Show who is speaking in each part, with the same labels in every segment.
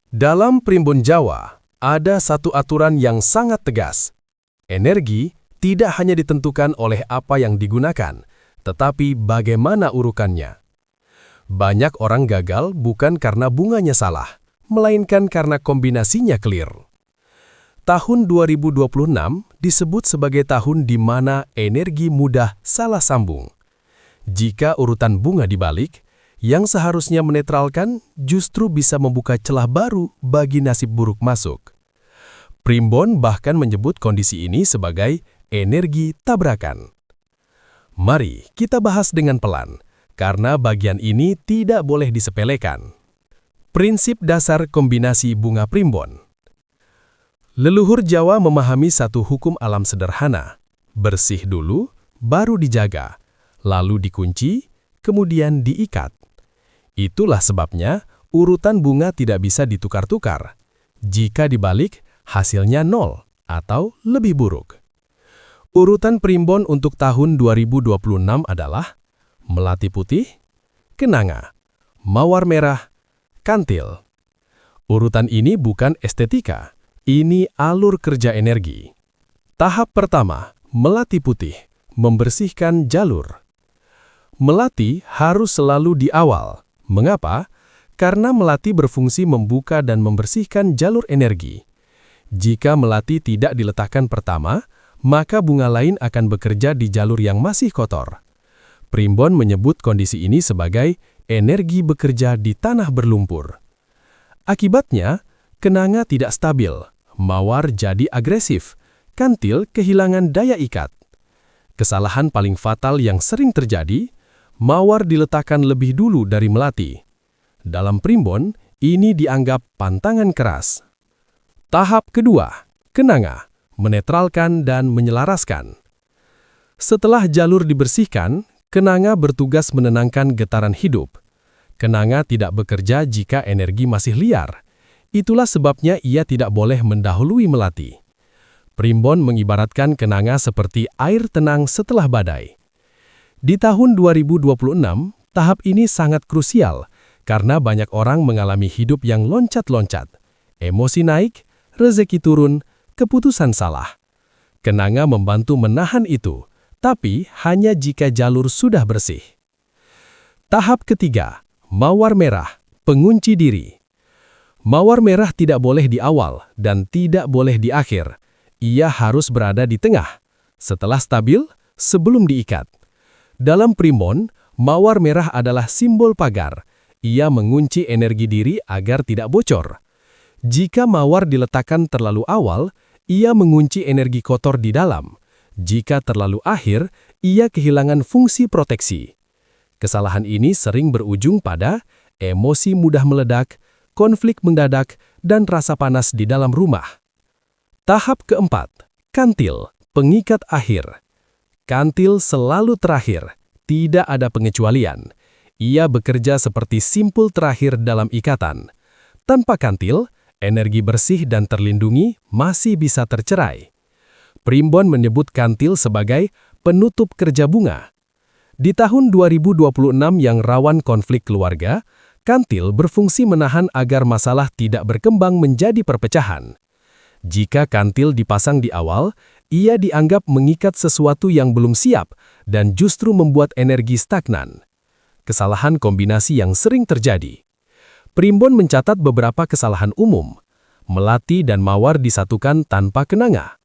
Speaker 1: Dalam Primbon Jawa, ada satu aturan yang sangat tegas. Energi tidak hanya ditentukan oleh apa yang digunakan, tetapi bagaimana urukannya. Banyak orang gagal bukan karena bunganya salah, melainkan karena kombinasinya clear. Tahun 2026 disebut sebagai tahun di mana energi mudah salah sambung. Jika urutan bunga dibalik, yang seharusnya menetralkan justru bisa membuka celah baru bagi nasib buruk masuk. Primbon bahkan menyebut kondisi ini sebagai energi tabrakan. Mari kita bahas dengan pelan, karena bagian ini tidak boleh disepelekan. Prinsip dasar kombinasi bunga primbon. Leluhur Jawa memahami satu hukum alam sederhana. Bersih dulu, baru dijaga, lalu dikunci, kemudian diikat. Itulah sebabnya urutan bunga tidak bisa ditukar-tukar. Jika dibalik, hasilnya 0 atau lebih buruk. Urutan primbon untuk tahun 2026 adalah melati putih, kenanga, mawar merah, kantil. Urutan ini bukan estetika, ini alur kerja energi. Tahap pertama, melati putih, membersihkan jalur. Melati harus selalu di awal. Mengapa? Karena melati berfungsi membuka dan membersihkan jalur energi. Jika melati tidak diletakkan pertama, maka bunga lain akan bekerja di jalur yang masih kotor. Primbon menyebut kondisi ini sebagai energi bekerja di tanah berlumpur. Akibatnya, kenanga tidak stabil, mawar jadi agresif, kantil kehilangan daya ikat. Kesalahan paling fatal yang sering terjadi, mawar diletakkan lebih dulu dari melati. Dalam primbon, ini dianggap pantangan keras. Tahap kedua, kenanga, menetralkan dan menyelaraskan. Setelah jalur dibersihkan, kenanga bertugas menenangkan getaran hidup. Kenanga tidak bekerja jika energi masih liar. Itulah sebabnya ia tidak boleh mendahului melati. Primbon mengibaratkan kenanga seperti air tenang setelah badai. Di tahun 2026, tahap ini sangat krusial karena banyak orang mengalami hidup yang loncat-loncat. Emosi naik, rezeki turun, keputusan salah. Kenanga membantu menahan itu, tapi hanya jika jalur sudah bersih. Tahap ketiga, mawar merah, pengunci diri. Mawar merah tidak boleh di awal dan tidak boleh di akhir. Ia harus berada di tengah, setelah stabil, sebelum diikat. Dalam primbon, mawar merah adalah simbol pagar. Ia mengunci energi diri agar tidak bocor. Jika mawar diletakkan terlalu awal, ia mengunci energi kotor di dalam. Jika terlalu akhir, ia kehilangan fungsi proteksi. Kesalahan ini sering berujung pada emosi mudah meledak, konflik mendadak, dan rasa panas di dalam rumah. Tahap keempat, kantil, pengikat akhir. Kantil selalu terakhir, tidak ada pengecualian. Ia bekerja seperti simpul terakhir dalam ikatan. Tanpa kantil, energi bersih dan terlindungi masih bisa tercerai. Primbon menyebut kantil sebagai penutup kerja bunga. Di tahun 2026 yang rawan konflik keluarga, kantil berfungsi menahan agar masalah tidak berkembang menjadi perpecahan. Jika kantil dipasang di awal, ia dianggap mengikat sesuatu yang belum siap dan justru membuat energi stagnan. Kesalahan kombinasi yang sering terjadi. Primbon mencatat beberapa kesalahan umum. Melati dan mawar disatukan tanpa kenanga.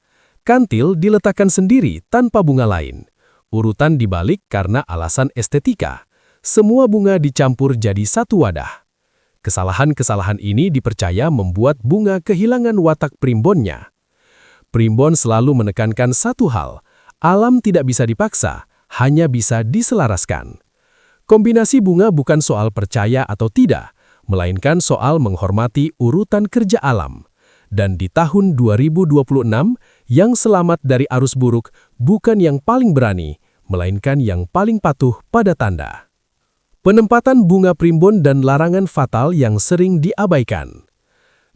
Speaker 1: Kantil diletakkan sendiri tanpa bunga lain. Urutan dibalik karena alasan estetika. Semua bunga dicampur jadi satu wadah. Kesalahan-kesalahan ini dipercaya membuat bunga kehilangan watak primbonnya. Primbon selalu menekankan satu hal, alam tidak bisa dipaksa, hanya bisa diselaraskan. Kombinasi bunga bukan soal percaya atau tidak, melainkan soal menghormati urutan kerja alam. Dan di tahun 2026, yang selamat dari arus buruk bukan yang paling berani, melainkan yang paling patuh pada tanda. Penempatan bunga primbon dan larangan fatal yang sering diabaikan.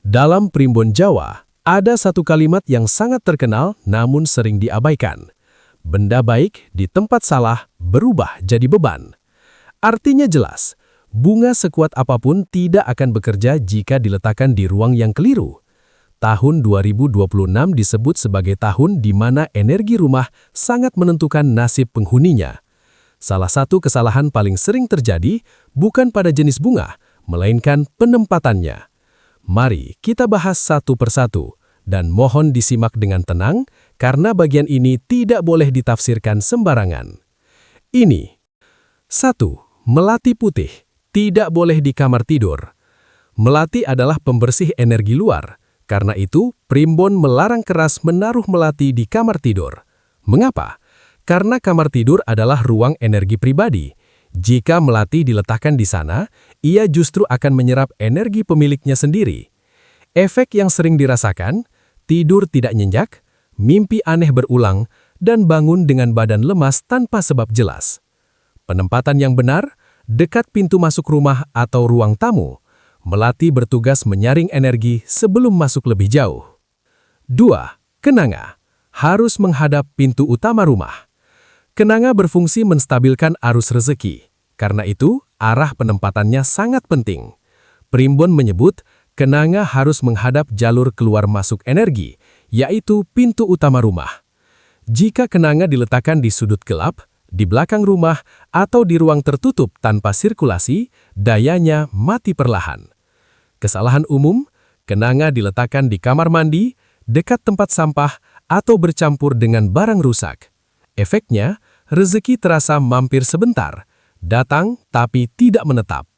Speaker 1: Dalam primbon Jawa, ada satu kalimat yang sangat terkenal namun sering diabaikan. Benda baik di tempat salah berubah jadi beban. Artinya jelas, Bunga sekuat apapun tidak akan bekerja jika diletakkan di ruang yang keliru. Tahun 2026 disebut sebagai tahun di mana energi rumah sangat menentukan nasib penghuninya. Salah satu kesalahan paling sering terjadi bukan pada jenis bunga, melainkan penempatannya. Mari kita bahas satu persatu, dan mohon disimak dengan tenang, karena bagian ini tidak boleh ditafsirkan sembarangan. Ini 1. Melati putih. Tidak boleh di kamar tidur. Melati adalah pembersih energi luar. Karena itu, primbon melarang keras menaruh melati di kamar tidur. Mengapa? Karena kamar tidur adalah ruang energi pribadi. Jika melati diletakkan di sana, ia justru akan menyerap energi pemiliknya sendiri. Efek yang sering dirasakan, tidur tidak nyenyak, mimpi aneh berulang, dan bangun dengan badan lemas tanpa sebab jelas. Penempatan yang benar, dekat pintu masuk rumah atau ruang tamu, melati bertugas menyaring energi sebelum masuk lebih jauh. 2. Kenanga. Harus menghadap pintu utama rumah. Kenanga berfungsi menstabilkan arus rezeki. Karena itu, arah penempatannya sangat penting. Primbon menyebut, kenanga harus menghadap jalur keluar masuk energi, yaitu pintu utama rumah. Jika kenanga diletakkan di sudut gelap, di belakang rumah, atau di ruang tertutup tanpa sirkulasi, dayanya mati perlahan. Kesalahan umum, kenanga diletakkan di kamar mandi, dekat tempat sampah, atau bercampur dengan barang rusak. Efeknya, rezeki terasa mampir sebentar, datang tapi tidak menetap.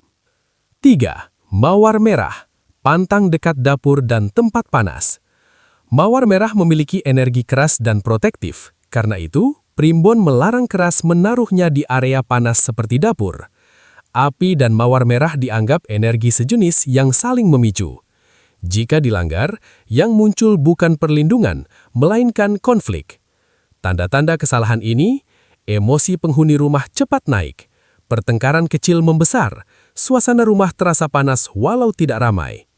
Speaker 1: 3. Mawar merah, pantang dekat dapur dan tempat panas. Mawar merah memiliki energi keras dan protektif, karena itu, primbon melarang keras menaruhnya di area panas seperti dapur. Api dan mawar merah dianggap energi sejenis yang saling memicu. Jika dilanggar, yang muncul bukan perlindungan, melainkan konflik. Tanda-tanda kesalahan ini, emosi penghuni rumah cepat naik, pertengkaran kecil membesar, suasana rumah terasa panas walau tidak ramai.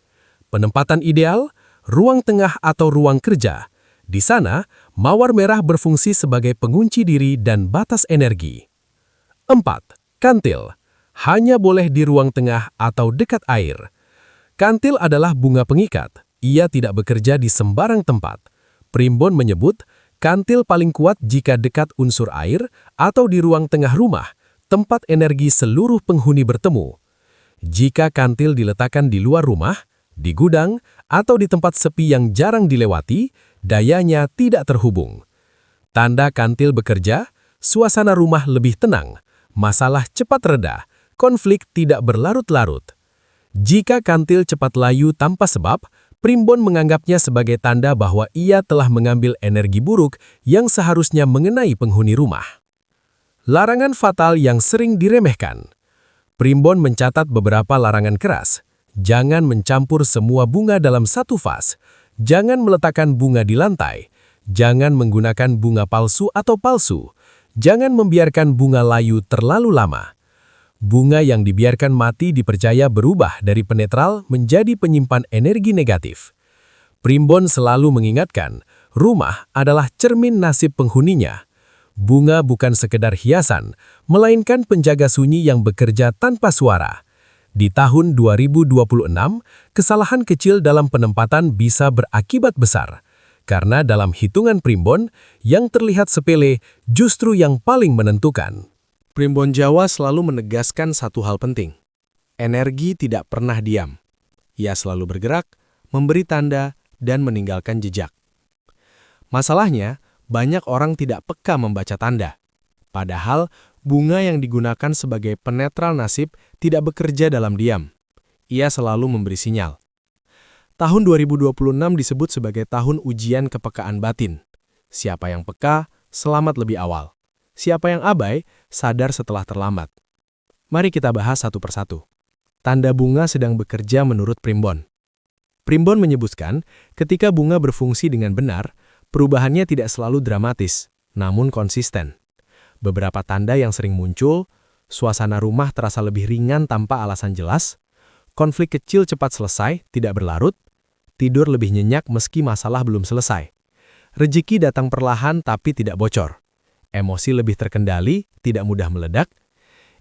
Speaker 1: Penempatan ideal, ruang tengah atau ruang kerja. Di sana, mawar merah berfungsi sebagai pengunci diri dan batas energi. 4. Kantil. Hanya boleh di ruang tengah atau dekat air. Kantil adalah bunga pengikat. Ia tidak bekerja di sembarang tempat. Primbon menyebut, kantil paling kuat jika dekat unsur air atau di ruang tengah rumah, tempat energi seluruh penghuni bertemu. Jika kantil diletakkan di luar rumah, di gudang, atau di tempat sepi yang jarang dilewati, dayanya tidak terhubung. Tanda kantil bekerja, suasana rumah lebih tenang, masalah cepat reda, konflik tidak berlarut-larut. Jika kantil cepat layu tanpa sebab, primbon menganggapnya sebagai tanda bahwa ia telah mengambil energi buruk yang seharusnya mengenai penghuni rumah. Larangan fatal yang sering diremehkan. Primbon mencatat beberapa larangan keras. Jangan mencampur semua bunga dalam satu vas. Jangan meletakkan bunga di lantai. Jangan menggunakan bunga palsu atau palsu. Jangan membiarkan bunga layu terlalu lama. Bunga yang dibiarkan mati dipercaya berubah dari penetral menjadi penyimpan energi negatif. Primbon selalu mengingatkan, rumah adalah cermin nasib penghuninya. Bunga bukan sekedar hiasan, melainkan penjaga sunyi yang bekerja tanpa suara. Di tahun 2026, kesalahan kecil dalam penempatan bisa berakibat besar. Karena dalam hitungan primbon, yang terlihat sepele justru yang paling menentukan.
Speaker 2: Primbon Jawa selalu menegaskan satu hal penting. Energi tidak pernah diam. Ia selalu bergerak, memberi tanda, dan meninggalkan jejak. Masalahnya, banyak orang tidak peka membaca tanda. Padahal, bunga yang digunakan sebagai penetral nasib tidak bekerja dalam diam. Ia selalu memberi sinyal. Tahun 2026 disebut sebagai tahun ujian kepekaan batin. Siapa yang peka, selamat lebih awal. Siapa yang abai, sadar setelah terlambat. Mari kita bahas satu persatu. Tanda bunga sedang bekerja menurut primbon. Primbon menyebutkan, ketika bunga berfungsi dengan benar, perubahannya tidak selalu dramatis, namun konsisten. Beberapa tanda yang sering muncul, suasana rumah terasa lebih ringan tanpa alasan jelas, konflik kecil cepat selesai, tidak berlarut, tidur lebih nyenyak meski masalah belum selesai. Rezeki datang perlahan tapi tidak bocor. Emosi lebih terkendali, tidak mudah meledak.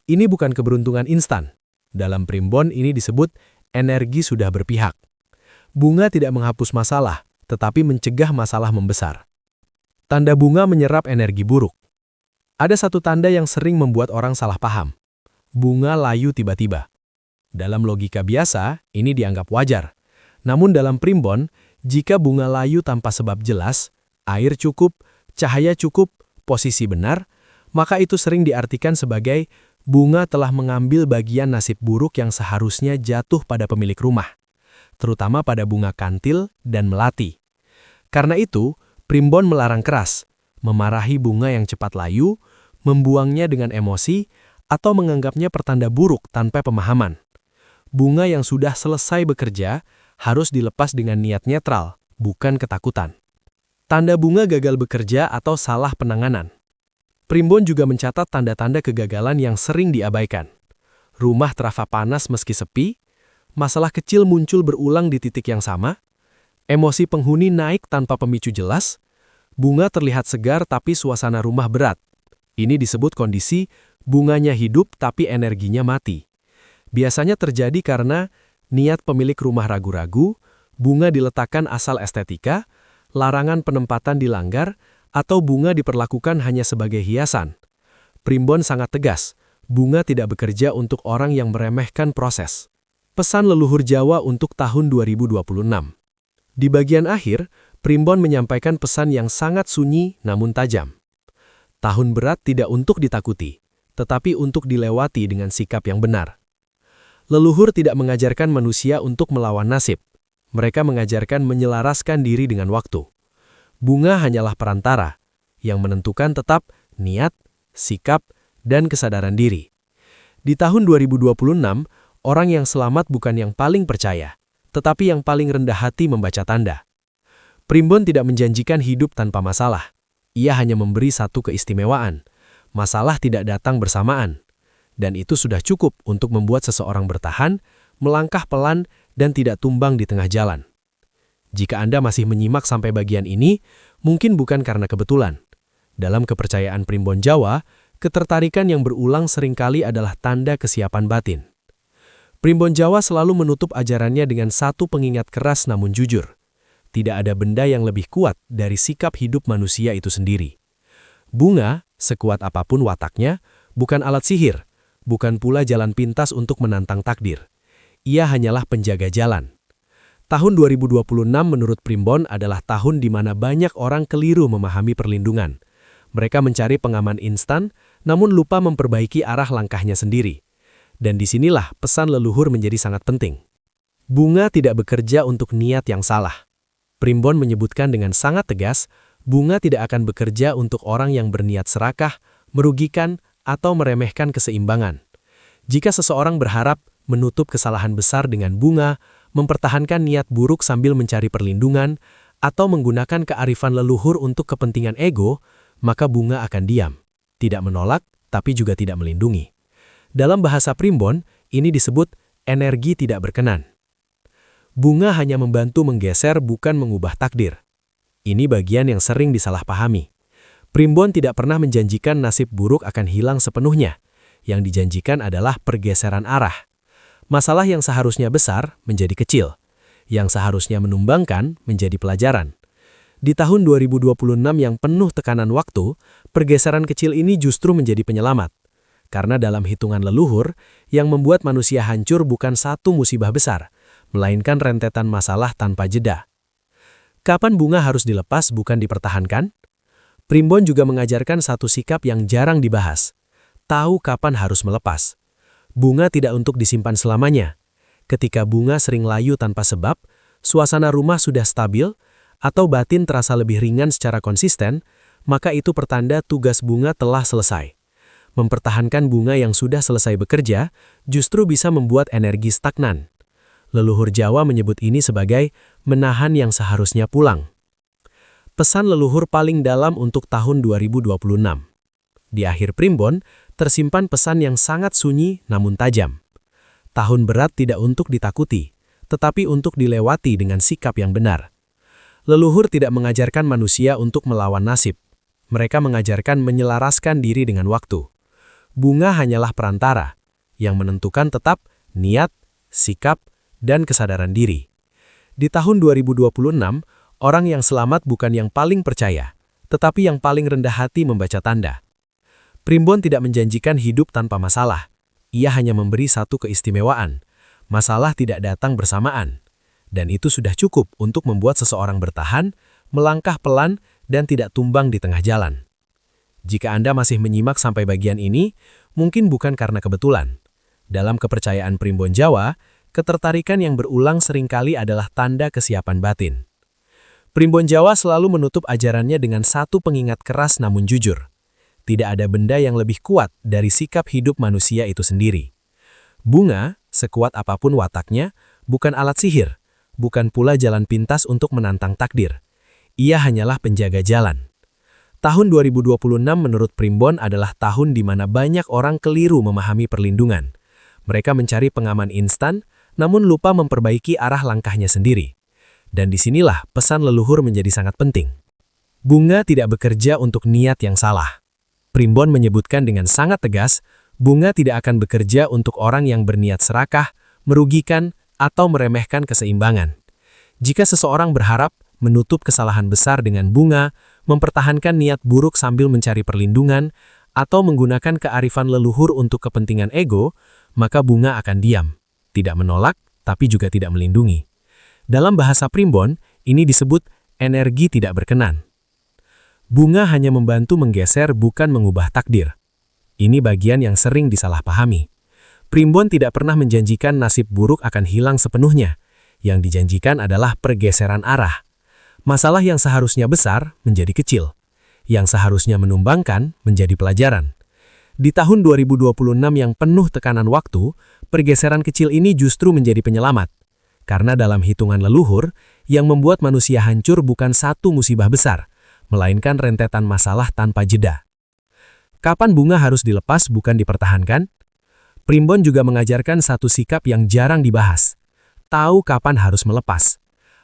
Speaker 2: Ini bukan keberuntungan instan. Dalam primbon ini disebut energi sudah berpihak. Bunga tidak menghapus masalah, tetapi mencegah masalah membesar. Tanda bunga menyerap energi buruk. Ada satu tanda yang sering membuat orang salah paham. Bunga layu tiba-tiba. Dalam logika biasa, ini dianggap wajar. Namun dalam primbon, jika bunga layu tanpa sebab jelas, air cukup, cahaya cukup, posisi benar, maka itu sering diartikan sebagai bunga telah mengambil bagian nasib buruk yang seharusnya jatuh pada pemilik rumah, terutama pada bunga kantil dan melati. Karena itu, primbon melarang keras, memarahi bunga yang cepat layu, membuangnya dengan emosi, atau menganggapnya pertanda buruk tanpa pemahaman. Bunga yang sudah selesai bekerja harus dilepas dengan niat netral, bukan ketakutan. Tanda bunga gagal bekerja atau salah penanganan. Primbon juga mencatat tanda-tanda kegagalan yang sering diabaikan. Rumah terasa panas meski sepi, masalah kecil muncul berulang di titik yang sama, emosi penghuni naik tanpa pemicu jelas, bunga terlihat segar tapi suasana rumah berat. Ini disebut kondisi bunganya hidup tapi energinya mati. Biasanya terjadi karena niat pemilik rumah ragu-ragu, bunga diletakkan asal estetika, larangan penempatan dilanggar, atau bunga diperlakukan hanya sebagai hiasan. Primbon sangat tegas, bunga tidak bekerja untuk orang yang meremehkan proses. Pesan leluhur Jawa untuk tahun 2026. Di bagian akhir, primbon menyampaikan pesan yang sangat sunyi namun tajam. Tahun berat tidak untuk ditakuti, tetapi untuk dilewati dengan sikap yang benar. Leluhur tidak mengajarkan manusia untuk melawan nasib. Mereka mengajarkan menyelaraskan diri dengan waktu. Bunga hanyalah perantara, yang menentukan tetap niat, sikap, dan kesadaran diri. Di tahun 2026, orang yang selamat bukan yang paling percaya, tetapi yang paling rendah hati membaca tanda. Primbon tidak menjanjikan hidup tanpa masalah. Ia hanya memberi satu keistimewaan. Masalah tidak datang bersamaan. Dan itu sudah cukup untuk membuat seseorang bertahan, melangkah pelan, dan tidak tumbang di tengah jalan. Jika Anda masih menyimak sampai bagian ini, mungkin bukan karena kebetulan. Dalam kepercayaan primbon Jawa, ketertarikan yang berulang seringkali adalah tanda kesiapan batin. Primbon Jawa selalu menutup ajarannya dengan satu pengingat keras namun jujur. Tidak ada benda yang lebih kuat dari sikap hidup manusia itu sendiri. Bunga, sekuat apapun wataknya, bukan alat sihir, bukan pula jalan pintas untuk menantang takdir. Ia hanyalah penjaga jalan. Tahun 2026 menurut primbon adalah tahun di mana banyak orang keliru memahami perlindungan. Mereka mencari pengaman instan, namun lupa memperbaiki arah langkahnya sendiri. Dan disinilah pesan leluhur menjadi sangat penting. Bunga tidak bekerja untuk niat yang salah. Primbon menyebutkan dengan sangat tegas, bunga tidak akan bekerja untuk orang yang berniat serakah, merugikan, atau meremehkan keseimbangan. Jika seseorang berharap menutup kesalahan besar dengan bunga, mempertahankan niat buruk sambil mencari perlindungan, atau menggunakan kearifan leluhur untuk kepentingan ego, maka bunga akan diam. Tidak menolak, tapi juga tidak melindungi. Dalam bahasa primbon, ini disebut energi tidak berkenan. Bunga hanya membantu menggeser bukan mengubah takdir. Ini bagian yang sering disalahpahami. Primbon tidak pernah menjanjikan nasib buruk akan hilang sepenuhnya. Yang dijanjikan adalah pergeseran arah. Masalah yang seharusnya besar menjadi kecil. Yang seharusnya menumbangkan menjadi pelajaran. Di tahun 2026 yang penuh tekanan waktu, pergeseran kecil ini justru menjadi penyelamat. Karena dalam hitungan leluhur, yang membuat manusia hancur bukan satu musibah besar, melainkan rentetan masalah tanpa jeda. Kapan bunga harus dilepas bukan dipertahankan? Primbon juga mengajarkan satu sikap yang jarang dibahas. Tahu kapan harus melepas. Bunga tidak untuk disimpan selamanya. Ketika bunga sering layu tanpa sebab, suasana rumah sudah stabil, atau batin terasa lebih ringan secara konsisten, maka itu pertanda tugas bunga telah selesai. Mempertahankan bunga yang sudah selesai bekerja justru bisa membuat energi stagnan. Leluhur Jawa menyebut ini sebagai menahan yang seharusnya pulang. Pesan leluhur paling dalam untuk tahun 2026. Di akhir primbon, tersimpan pesan yang sangat sunyi namun tajam. Tahun berat tidak untuk ditakuti, tetapi untuk dilewati dengan sikap yang benar. Leluhur tidak mengajarkan manusia untuk melawan nasib. Mereka mengajarkan menyelaraskan diri dengan waktu. Bunga hanyalah perantara, yang menentukan tetap niat, sikap, dan kesadaran diri. Di tahun 2026, orang yang selamat bukan yang paling percaya, tetapi yang paling rendah hati membaca tanda. Primbon tidak menjanjikan hidup tanpa masalah. Ia hanya memberi satu keistimewaan. Masalah tidak datang bersamaan. Dan itu sudah cukup untuk membuat seseorang bertahan, melangkah pelan, dan tidak tumbang di tengah jalan. Jika Anda masih menyimak sampai bagian ini, mungkin bukan karena kebetulan. Dalam kepercayaan Primbon Jawa, ketertarikan yang berulang seringkali adalah tanda kesiapan batin. Primbon Jawa selalu menutup ajarannya dengan satu pengingat keras namun jujur. Tidak ada benda yang lebih kuat dari sikap hidup manusia itu sendiri. Bunga, sekuat apapun wataknya, bukan alat sihir, bukan pula jalan pintas untuk menantang takdir. Ia hanyalah penjaga jalan. Tahun 2026 menurut Primbon adalah tahun di mana banyak orang keliru memahami perlindungan. Mereka mencari pengaman instan, namun lupa memperbaiki arah langkahnya sendiri. Dan disinilah pesan leluhur menjadi sangat penting. Bunga tidak bekerja untuk niat yang salah. Primbon menyebutkan dengan sangat tegas, bunga tidak akan bekerja untuk orang yang berniat serakah, merugikan, atau meremehkan keseimbangan. Jika seseorang berharap menutup kesalahan besar dengan bunga, mempertahankan niat buruk sambil mencari perlindungan, atau menggunakan kearifan leluhur untuk kepentingan ego, maka bunga akan diam. Tidak menolak, tapi juga tidak melindungi. Dalam bahasa Primbon, ini disebut energi tidak berkenan. Bunga hanya membantu menggeser bukan mengubah takdir. Ini bagian yang sering disalahpahami. Primbon tidak pernah menjanjikan nasib buruk akan hilang sepenuhnya. Yang dijanjikan adalah pergeseran arah. Masalah yang seharusnya besar menjadi kecil. Yang seharusnya menumbangkan menjadi pelajaran. Di tahun 2026 yang penuh tekanan waktu, pergeseran kecil ini justru menjadi penyelamat. Karena dalam hitungan leluhur, yang membuat manusia hancur bukan satu musibah besar, melainkan rentetan masalah tanpa jeda. Kapan bunga harus dilepas bukan dipertahankan? Primbon juga mengajarkan satu sikap yang jarang dibahas. Tahu kapan harus melepas.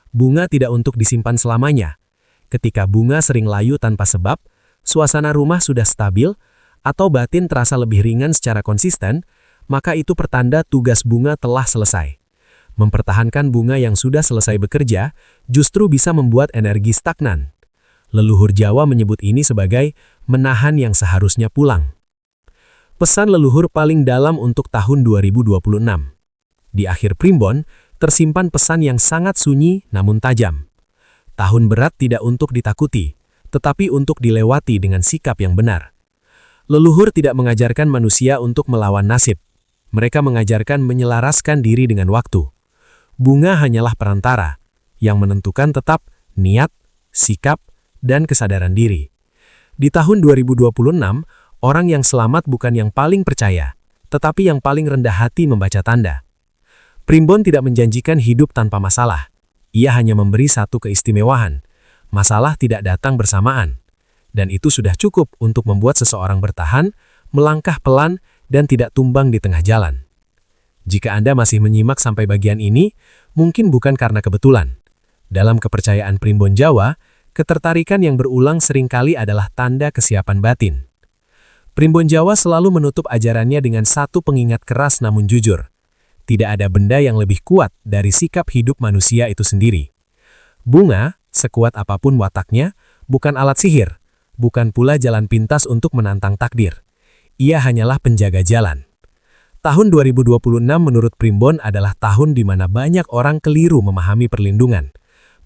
Speaker 2: Bunga tidak untuk disimpan selamanya. Ketika bunga sering layu tanpa sebab, suasana rumah sudah stabil, atau batin terasa lebih ringan secara konsisten, maka itu pertanda tugas bunga telah selesai. Mempertahankan bunga yang sudah selesai bekerja justru bisa membuat energi stagnan. Leluhur Jawa menyebut ini sebagai menahan yang seharusnya pulang. Pesan leluhur paling dalam untuk tahun 2026. Di akhir Primbon, tersimpan pesan yang sangat sunyi namun tajam. Tahun berat tidak untuk ditakuti, tetapi untuk dilewati dengan sikap yang benar. Leluhur tidak mengajarkan manusia untuk melawan nasib. Mereka mengajarkan menyelaraskan diri dengan waktu. Bunga hanyalah perantara, yang menentukan tetap niat, sikap, dan kesadaran diri. Di tahun 2026, orang yang selamat bukan yang paling percaya, tetapi yang paling rendah hati membaca tanda. Primbon tidak menjanjikan hidup tanpa masalah. Ia hanya memberi satu keistimewaan. Masalah tidak datang bersamaan. Dan itu sudah cukup untuk membuat seseorang bertahan, melangkah pelan, dan tidak tumbang di tengah jalan. Jika Anda masih menyimak sampai bagian ini, mungkin bukan karena kebetulan. Dalam kepercayaan Primbon Jawa, ketertarikan yang berulang seringkali adalah tanda kesiapan batin. Primbon Jawa selalu menutup ajarannya dengan satu pengingat keras namun jujur. Tidak ada benda yang lebih kuat dari sikap hidup manusia itu sendiri. Bunga, sekuat apapun wataknya, bukan alat sihir, bukan pula jalan pintas untuk menantang takdir. Ia hanyalah penjaga jalan. Tahun 2026 menurut Primbon adalah tahun di mana banyak orang keliru memahami perlindungan.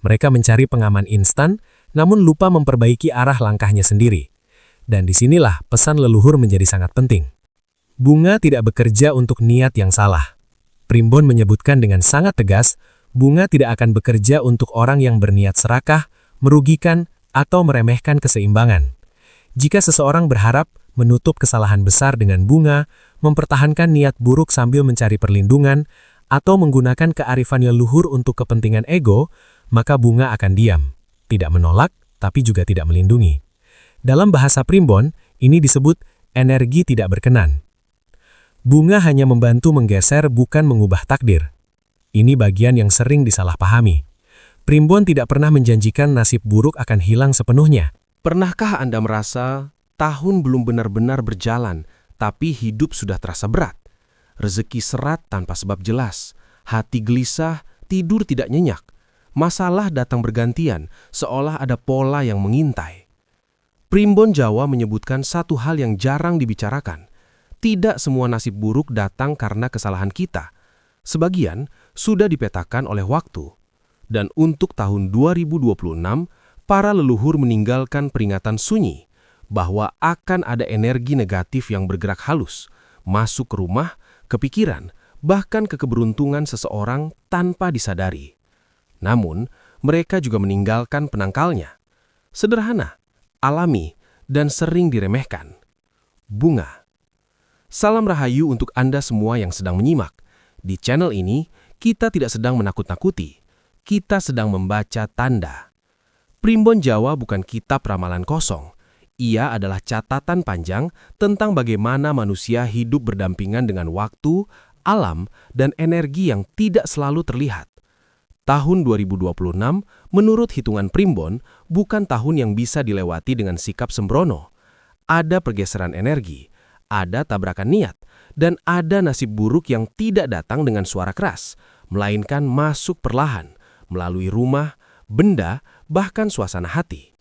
Speaker 2: Mereka mencari pengaman instan, namun lupa memperbaiki arah langkahnya sendiri. Dan disinilah pesan leluhur menjadi sangat penting. Bunga tidak bekerja untuk niat yang salah. Primbon menyebutkan dengan sangat tegas, bunga tidak akan bekerja untuk orang yang berniat serakah, merugikan, atau meremehkan keseimbangan. Jika seseorang berharap menutup kesalahan besar dengan bunga, mempertahankan niat buruk sambil mencari perlindungan, atau menggunakan kearifan leluhur untuk kepentingan ego, maka bunga akan diam, tidak menolak, tapi juga tidak melindungi. Dalam bahasa Primbon, ini disebut energi tidak berkenan. Bunga hanya membantu menggeser bukan mengubah takdir. Ini bagian yang sering disalahpahami. Primbon tidak pernah menjanjikan nasib buruk akan hilang sepenuhnya.
Speaker 1: Pernahkah Anda merasa tahun belum benar-benar berjalan, tapi hidup sudah terasa berat?
Speaker 2: rezeki serat tanpa sebab jelas, hati gelisah, tidur tidak nyenyak. Masalah datang bergantian, seolah ada pola yang mengintai. Primbon Jawa menyebutkan satu hal yang jarang dibicarakan. Tidak semua nasib buruk datang karena kesalahan kita. Sebagian sudah dipetakan oleh waktu. Dan untuk tahun 2026, para leluhur meninggalkan peringatan sunyi bahwa akan ada energi negatif yang bergerak halus, masuk ke rumah, ke pikiran, bahkan ke keberuntungan seseorang tanpa disadari. Namun, mereka juga meninggalkan penangkalnya. Sederhana, alami, dan sering diremehkan. Bunga. Salam rahayu untuk Anda semua yang sedang menyimak. Di channel ini, kita tidak sedang menakut-nakuti. Kita sedang membaca tanda. Primbon Jawa bukan kitab ramalan kosong. Ia adalah catatan panjang tentang bagaimana manusia hidup berdampingan dengan waktu, alam, dan energi yang tidak selalu terlihat. Tahun 2026, menurut hitungan Primbon, bukan tahun yang bisa dilewati dengan sikap sembrono. Ada pergeseran energi, ada tabrakan niat, dan ada nasib buruk yang tidak datang dengan suara keras, melainkan masuk perlahan, melalui rumah, benda, bahkan suasana hati.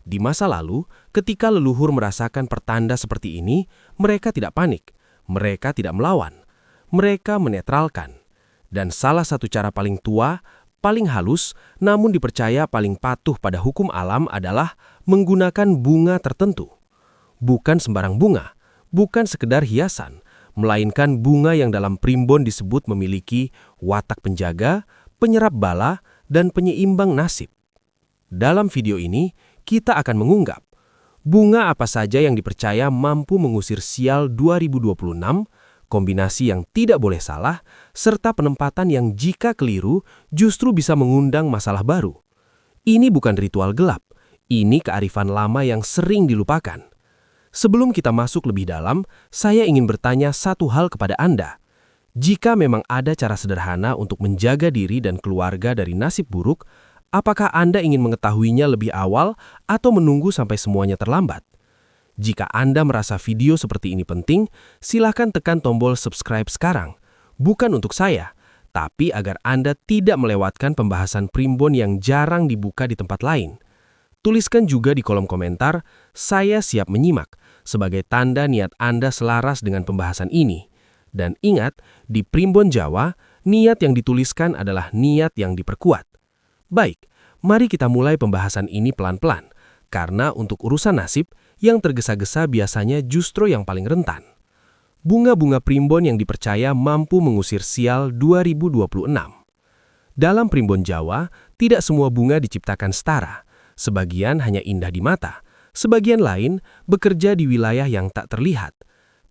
Speaker 2: Di masa lalu, ketika leluhur merasakan pertanda seperti ini, mereka tidak panik, mereka tidak melawan, mereka menetralkan. Dan salah satu cara paling tua, paling halus, namun dipercaya paling patuh pada hukum alam adalah menggunakan bunga tertentu. Bukan sembarang bunga, bukan sekedar hiasan, melainkan bunga yang dalam Primbon disebut memiliki watak penjaga, penyerap bala, dan penyeimbang nasib. Dalam video ini, kita akan mengunggap bunga apa saja yang dipercaya mampu mengusir sial 2026, kombinasi yang tidak boleh salah, serta penempatan yang jika keliru justru bisa mengundang masalah baru. Ini bukan ritual gelap, ini kearifan lama yang sering dilupakan. Sebelum kita masuk lebih dalam, saya ingin bertanya satu hal kepada Anda. Jika memang ada cara sederhana untuk menjaga diri dan keluarga dari nasib buruk, apakah Anda ingin mengetahuinya lebih awal atau menunggu sampai semuanya terlambat? Jika Anda merasa video seperti ini penting, silakan tekan tombol subscribe sekarang. Bukan untuk saya, tapi agar Anda tidak melewatkan pembahasan Primbon yang jarang dibuka di tempat lain. Tuliskan juga di kolom komentar, saya siap menyimak, sebagai tanda niat Anda selaras dengan pembahasan ini. Dan ingat, di Primbon Jawa, niat yang dituliskan adalah niat yang diperkuat. Baik, mari kita mulai pembahasan ini pelan-pelan, karena untuk urusan nasib, yang tergesa-gesa biasanya justru yang paling rentan. Bunga-bunga Primbon yang dipercaya mampu mengusir sial 2026. Dalam Primbon Jawa, tidak semua bunga diciptakan setara. Sebagian hanya indah di mata, sebagian lain bekerja di wilayah yang tak terlihat.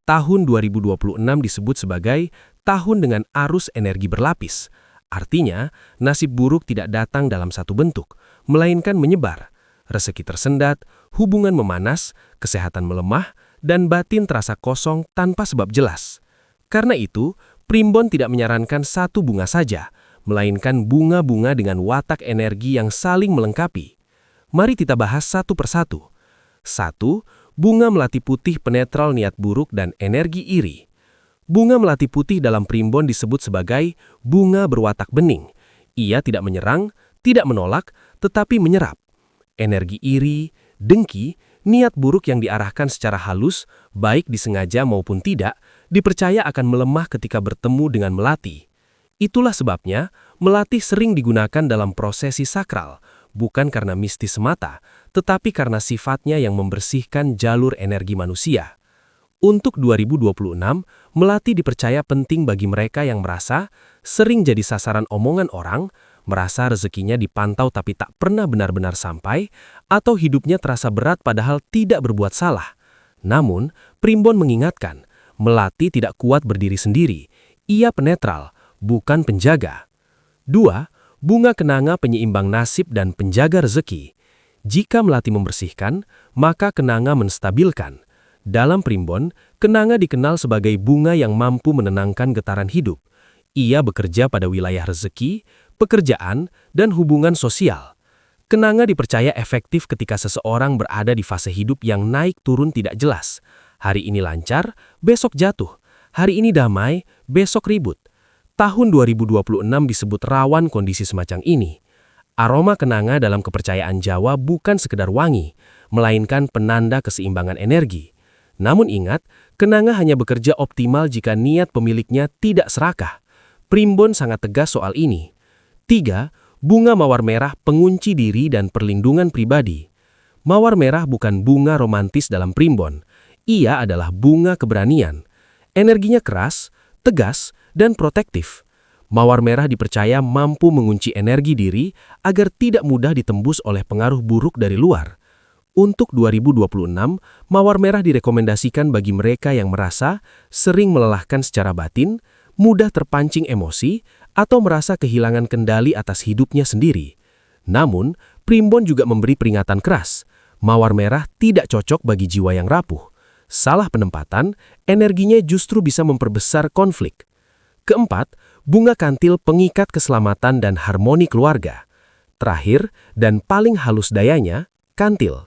Speaker 2: Tahun 2026 disebut sebagai tahun dengan arus energi berlapis. Artinya, nasib buruk tidak datang dalam satu bentuk, melainkan menyebar. Rezeki tersendat, hubungan memanas, kesehatan melemah, dan batin terasa kosong tanpa sebab jelas. Karena itu, Primbon tidak menyarankan satu bunga saja, melainkan bunga-bunga dengan watak energi yang saling melengkapi. Mari kita bahas satu persatu. 1. Bunga melati putih penetral niat buruk dan energi iri. Bunga melati putih dalam Primbon disebut sebagai bunga berwatak bening. Ia tidak menyerang, tidak menolak, tetapi menyerap. Energi iri, dengki, niat buruk yang diarahkan secara halus, baik disengaja maupun tidak, dipercaya akan melemah ketika bertemu dengan melati. Itulah sebabnya, melati sering digunakan dalam prosesi sakral, bukan karena mistis semata, tetapi karena sifatnya yang membersihkan jalur energi manusia. Untuk 2026, melati dipercaya penting bagi mereka yang merasa sering jadi sasaran omongan orang, merasa rezekinya dipantau tapi tak pernah benar-benar sampai, atau hidupnya terasa berat padahal tidak berbuat salah. Namun, Primbon mengingatkan, melati tidak kuat berdiri sendiri. Ia penetral, bukan penjaga. 2. Bunga kenanga penyeimbang nasib dan penjaga rezeki. Jika melati membersihkan, maka kenanga menstabilkan. Dalam Primbon, kenanga dikenal sebagai bunga yang mampu menenangkan getaran hidup. Ia bekerja pada wilayah rezeki, pekerjaan, dan hubungan sosial. Kenanga dipercaya efektif ketika seseorang berada di fase hidup yang naik turun tidak jelas. Hari ini lancar, besok jatuh.
Speaker 1: Hari ini damai, besok ribut. Tahun 2026 disebut rawan kondisi semacam ini. Aroma kenanga dalam kepercayaan Jawa bukan sekedar wangi, melainkan penanda keseimbangan energi. Namun ingat, kenanga hanya bekerja optimal jika niat pemiliknya tidak serakah. Primbon sangat tegas soal ini. 3. Bunga mawar merah pengunci diri dan perlindungan pribadi. Mawar merah bukan bunga romantis dalam primbon. Ia adalah bunga keberanian. Energinya keras, tegas, dan protektif. Mawar merah dipercaya mampu mengunci energi diri agar tidak mudah ditembus oleh pengaruh buruk dari luar. Untuk 2026, mawar merah direkomendasikan bagi mereka yang merasa sering melelahkan secara batin, mudah terpancing emosi, atau merasa kehilangan kendali atas hidupnya sendiri. Namun, primbon juga memberi peringatan keras. Mawar merah tidak cocok bagi jiwa yang rapuh. Salah penempatan, energinya justru bisa memperbesar konflik. 4. Bunga kantil pengikat keselamatan dan harmoni keluarga. Terakhir, dan paling halus dayanya, kantil.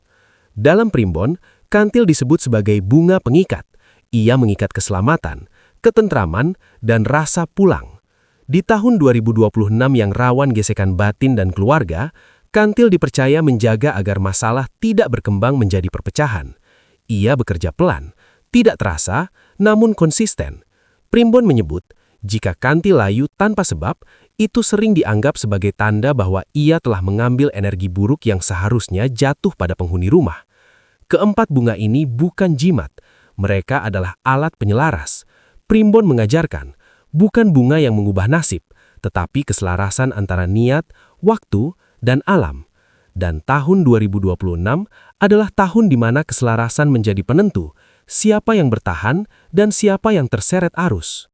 Speaker 1: Dalam primbon, kantil disebut sebagai bunga pengikat. Ia mengikat keselamatan, ketentraman, dan rasa pulang. Di tahun 2026 yang rawan gesekan batin dan keluarga, kantil dipercaya menjaga agar masalah tidak berkembang menjadi perpecahan. Ia bekerja pelan, tidak terasa, namun konsisten. Primbon menyebut, jika kantil layu tanpa sebab, itu sering dianggap sebagai tanda bahwa ia telah mengambil energi buruk yang seharusnya jatuh pada penghuni rumah. 4 bunga ini bukan jimat, mereka adalah alat penyelaras. Primbon mengajarkan, bukan bunga yang mengubah nasib, tetapi keselarasan antara niat, waktu, dan alam. Dan tahun 2026 adalah tahun di mana keselarasan menjadi penentu, siapa yang bertahan dan siapa yang terseret arus.